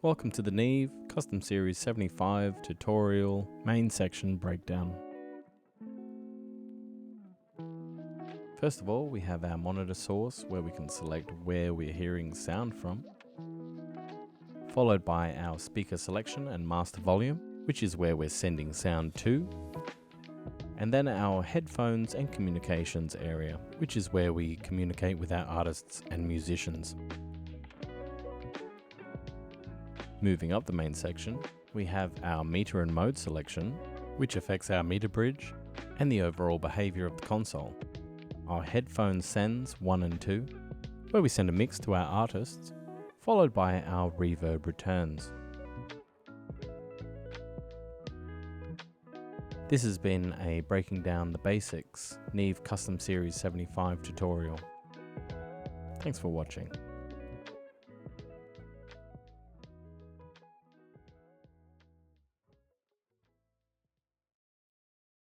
Welcome to the Neve Custom Series 75 tutorial main section breakdown. First of all, we have our monitor source where we can select where we're hearing sound from, followed by our speaker selection and master volume, which is where we're sending sound to, and then our headphones and communications area, which is where we communicate with our artists and musicians. Moving up the main section, we have our meter and mode selection, which affects our meter bridge and the overall behavior of the console. Our headphone sends 1 and 2, where we send a mix to our artists, followed by our reverb returns. This has been a breaking down the basics Neve Custom Series 75 tutorial. Thanks for watching.